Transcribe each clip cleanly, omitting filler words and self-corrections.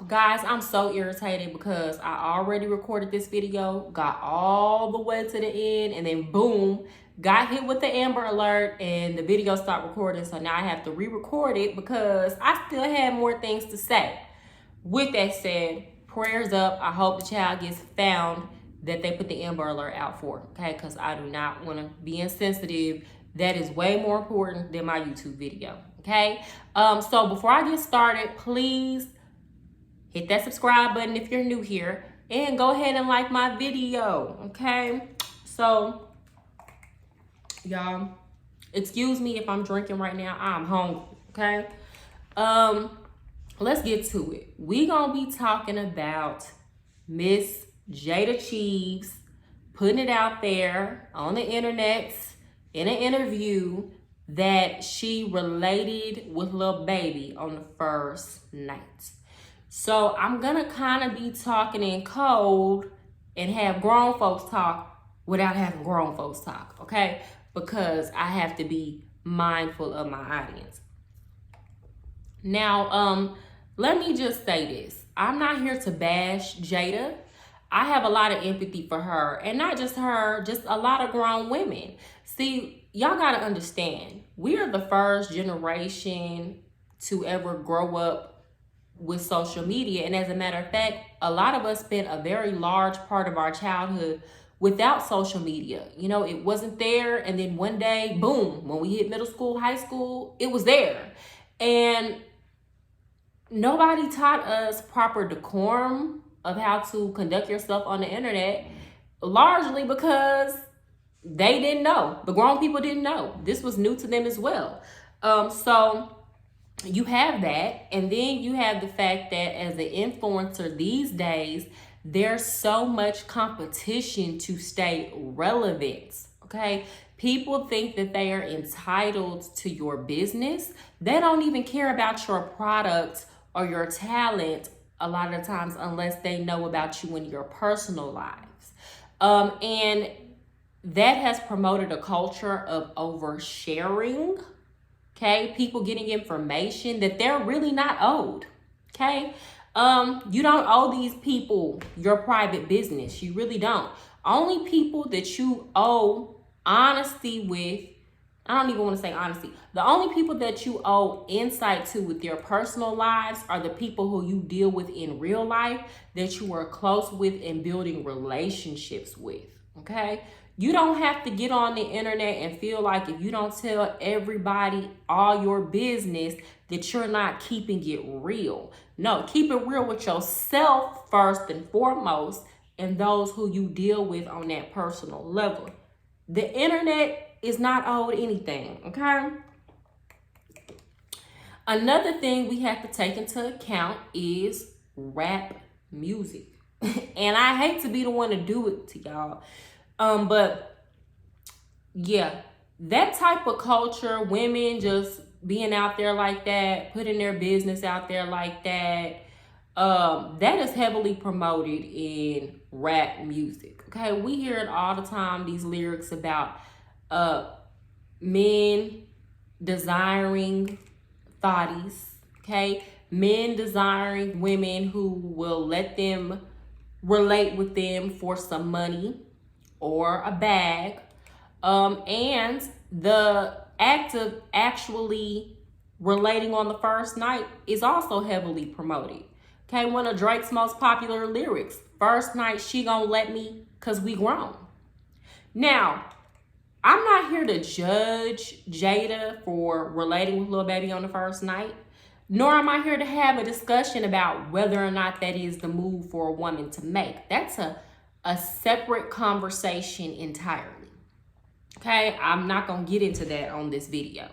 Guys, I'm so irritated because I already recorded this video, got all the way to the end, and then boom, got hit with the Amber Alert and the video stopped recording. So now I have to re-record it because I still had more things to say. With that said, prayers up. I hope the child gets found that they put the Amber Alert out for, okay? Because I do not want to be insensitive. That is way more important than my YouTube video, okay? So before I get started, please hit that subscribe button if you're new here, and go ahead and like my video, okay? So, y'all, excuse me if I'm drinking right now. I'm hungry, okay? Let's get to it. We gonna be talking about Miss Jayda Cheaves putting it out there on the internet in an interview that she related with Lil Baby on the first night. So I'm gonna kind of be talking in code and have grown folks talk without having grown folks talk, okay? Because I have to be mindful of my audience. Now, let me just say this. I'm not here to bash Jayda. I have a lot of empathy for her, and not just her, just a lot of grown women. See, y'all gotta understand, we are the first generation to ever grow up with social media. And as a matter of fact, a lot of us spent a very large part of our childhood without social media. You know, it wasn't there. And then one day, boom, when we hit middle school, high school, it was there. And nobody taught us proper decorum of how to conduct yourself on the internet, largely because they didn't know. The grown people didn't know. This was new to them as well. So you have that, and then you have the fact that as an influencer these days, there's so much competition to stay relevant, okay? People think that they are entitled to your business. They don't even care about your product or your talent a lot of the times unless they know about you in your personal lives. And that has promoted a culture of oversharing. Okay, people getting information that they're really not owed. Okay, you don't owe these people your private business. You really don't. Only people that you owe honesty with, I don't even want to say honesty. The only people that you owe insight to with your personal lives are the people who you deal with in real life, that you are close with and building relationships with. Okay. You don't have to get on the internet and feel like if you don't tell everybody all your business that you're not keeping it real. No, keep it real with yourself first and foremost, and those who you deal with on that personal level. The internet is not owed anything, okay? Another thing we have to take into account is rap music. And I hate to be the one to do it to y'all. But yeah, that type of culture, women just being out there like that, putting their business out there like that, that is heavily promoted in rap music. Okay, we hear it all the time, these lyrics about men desiring thotties, okay? Men desiring women who will let them relate with them for some money or a bag, and the act of actually relating on the first night is also heavily promoted. Okay, one of Drake's most popular lyrics, first night she gonna let me cause we grown. Now, I'm not here to judge Jayda for relating with Lil Baby on the first night, nor am I here to have a discussion about whether or not that is the move for a woman to make. That's a separate conversation entirely. Okay, I'm not gonna get into that on this video.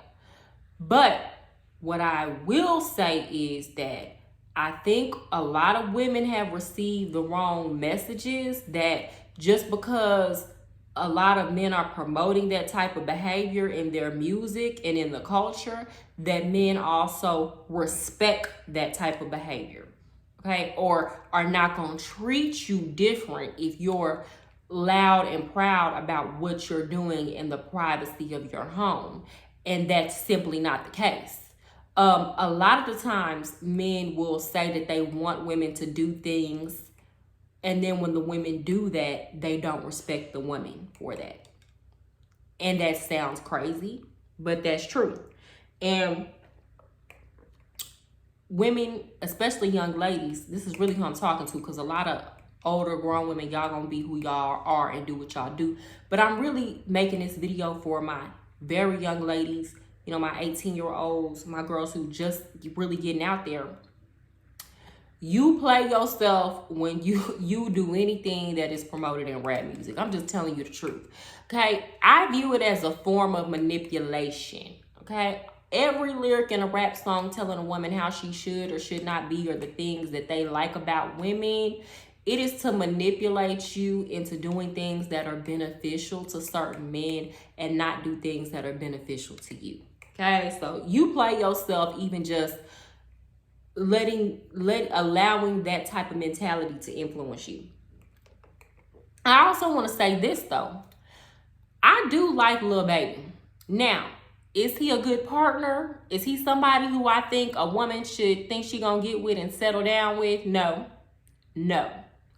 But what I will say is that I think a lot of women have received the wrong messages, that just because a lot of men are promoting that type of behavior in their music and in the culture, that men also respect that type of behavior. Okay, or are not going to treat you different if you're loud and proud about what you're doing in the privacy of your home. And that's simply not the case. A lot of the times men will say that they want women to do things, and then when the women do that, they don't respect the women for that. And that sounds crazy, but that's true. And women, especially young ladies, this is really who I'm talking to, because a lot of older grown women, y'all gonna be who y'all are and do what y'all do. But I'm really making this video for my very young ladies, you know, my 18-year-olds, my girls who just really getting out there. You play yourself when you do anything that is promoted in rap music. I'm just telling you the truth. Okay, I view it as a form of manipulation. Okay, every lyric in a rap song telling a woman how she should or should not be, or the things that they like about women, it is to manipulate you into doing things that are beneficial to certain men and not do things that are beneficial to you. Okay, so you play yourself even just allowing that type of mentality to influence you. I also want to say this though. I do like Lil Baby. Now, is he a good partner? Is he somebody who I think a woman should think she gonna get with and settle down with? No.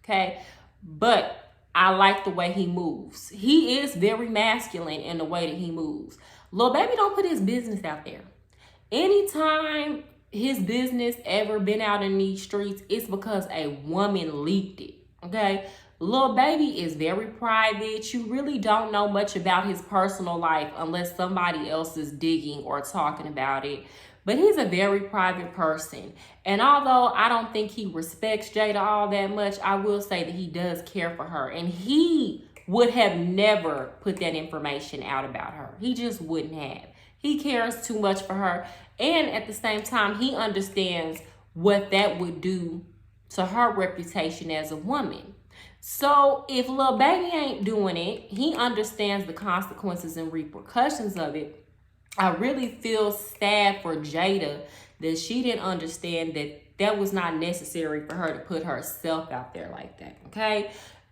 Okay, but I like the way he moves. He is very masculine in the way that he moves. Lil Baby don't put his business out there. Anytime his business ever been out in these streets, it's because a woman leaked it. Okay, Lil Baby is very private. You really don't know much about his personal life unless somebody else is digging or talking about it. But he's a very private person. And although I don't think he respects Jayda all that much, I will say that he does care for her. And he would have never put that information out about her. He just wouldn't have. He cares too much for her. And at the same time, he understands what that would do to her reputation as a woman. So if Lil Baby ain't doing it, he understands the consequences and repercussions of it. I really feel sad for Jayda that she didn't understand that that was not necessary for her to put herself out there like that, okay?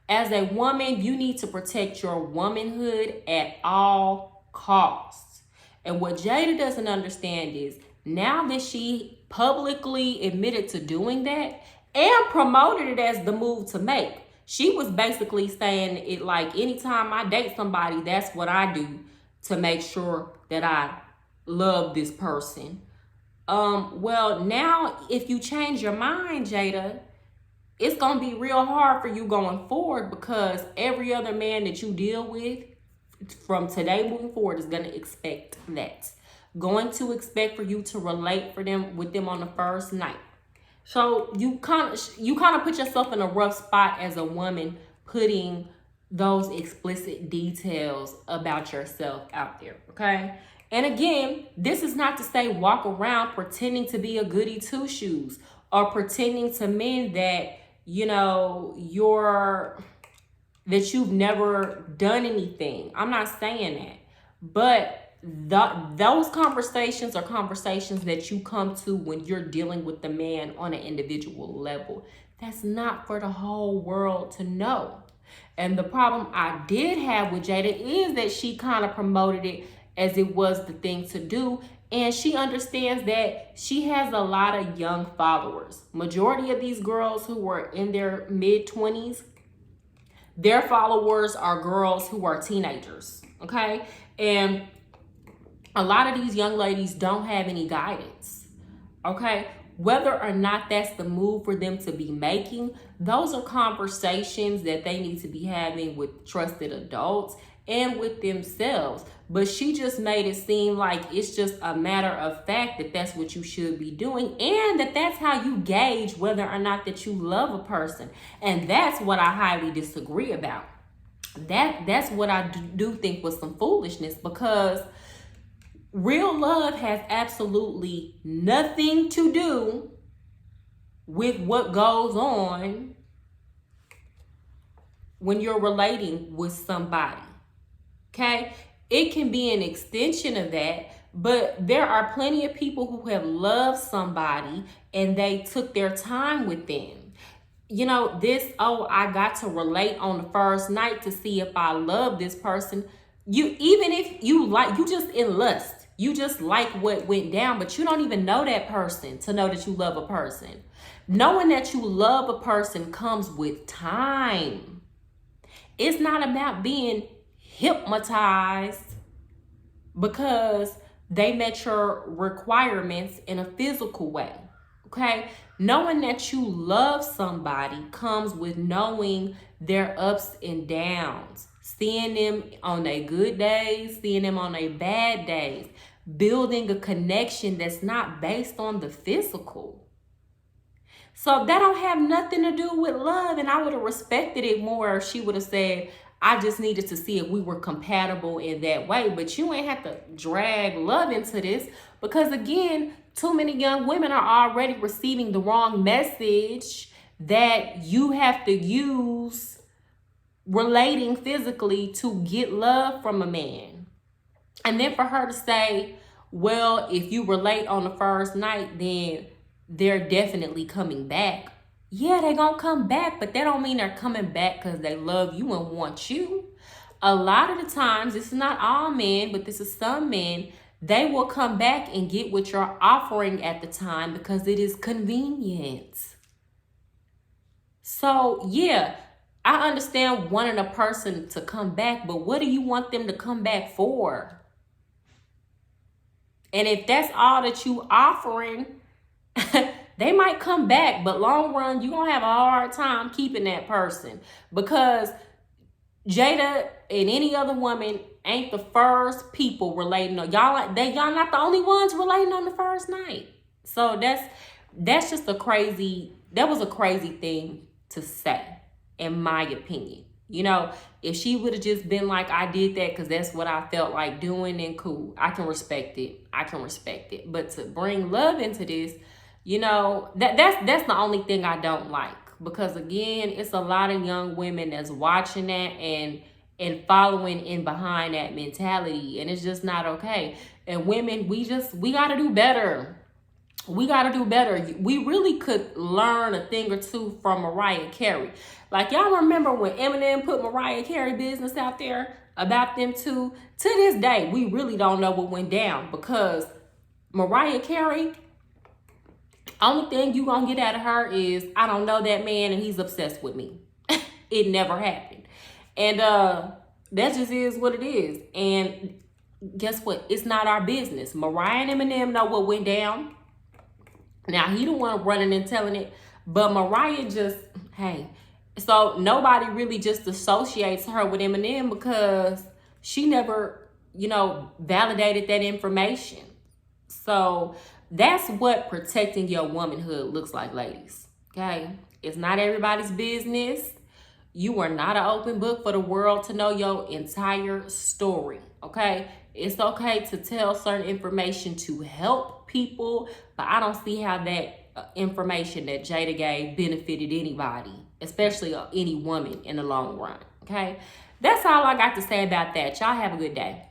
As a woman, you need to protect your womanhood at all costs. And what Jayda doesn't understand is now that she publicly admitted to doing that and promoted it as the move to make, she was basically saying it like, anytime I date somebody, that's what I do to make sure that I love this person. Well, now if you change your mind, Jayda, it's going to be real hard for you going forward, because every other man that you deal with from today moving forward is going to expect that. Going to expect for you to relate with them on the first night. So you kind of put yourself in a rough spot as a woman, putting those explicit details about yourself out there, okay? And again, this is not to say walk around pretending to be a goody two-shoes or pretending to men that, you know, that you've never done anything. I'm not saying that. But those conversations are conversations that you come to when you're dealing with the man on an individual level. That's not for the whole world to know. And the problem I did have with Jayda is that she kind of promoted it as it was the thing to do. And she understands that she has a lot of young followers. Majority of these girls who were in their mid-20s, their followers are girls who are teenagers, okay? And a lot of these young ladies don't have any guidance, okay? Whether or not that's the move for them to be making, those are conversations that they need to be having with trusted adults and with themselves. But she just made it seem like it's just a matter of fact that that's what you should be doing, and that that's how you gauge whether or not that you love a person. And that's what I highly disagree about. That's what I do think was some foolishness, because real love has absolutely nothing to do with what goes on when you're relating with somebody, okay? It can be an extension of that, but there are plenty of people who have loved somebody and they took their time with them. You know, I got to relate on the first night to see if I love this person. Even if you just in lust. You just like what went down, but you don't even know that person to know that you love a person. Knowing that you love a person comes with time. It's not about being hypnotized because they met your requirements in a physical way. Okay? Knowing that you love somebody comes with knowing their ups and downs. Seeing them on their good days, seeing them on their bad days. Building a connection that's not based on the physical. So that don't have nothing to do with love. And I would have respected it more if she would have said, I just needed to see if we were compatible in that way. But you ain't have to drag love into this because, again, too many young women are already receiving the wrong message that you have to use relating physically to get love from a man. And then for her to say, well, if you relate on the first night, then they're definitely coming back. Yeah, they're going to come back, but that don't mean they're coming back because they love you and want you. A lot of the times, this is not all men, but this is some men, they will come back and get what you're offering at the time because it is convenient. So, yeah, I understand wanting a person to come back, but what do you want them to come back for? And if that's all that you offering, they might come back, but long run, you're going to have a hard time keeping that person because Jayda and any other woman ain't the first people relating on y'all. Y'all not the only ones relating on the first night. So that's just that was a crazy thing to say, in my opinion. You know, if she would have just been like, I did that because that's what I felt like doing, then cool. I can respect it. But to bring love into this, you know, that's the only thing I don't like. Because again, it's a lot of young women that's watching that and following in behind that mentality. And it's just not okay. And women, we got to do better. We got to do better. We really could learn a thing or two from Mariah Carey. Like, y'all remember when Eminem put Mariah Carey business out there about them two? To this day, we really don't know what went down because Mariah Carey, only thing you gonna get out of her is, I don't know that man and he's obsessed with me. It never happened. And that just is what it is. And guess what? It's not our business. Mariah and Eminem know what went down. Now, he the one running and telling it, but Mariah just, hey. So nobody really just associates her with Eminem because she never, you know, validated that information. So that's what protecting your womanhood looks like, ladies. Okay? It's not everybody's business. You are not an open book for the world to know your entire story. Okay? It's okay to tell certain information to help people, but I don't see how that information that Jayda gave benefited anybody, especially any woman in the long run. Okay? That's all I got to say about that. Y'all have a good day.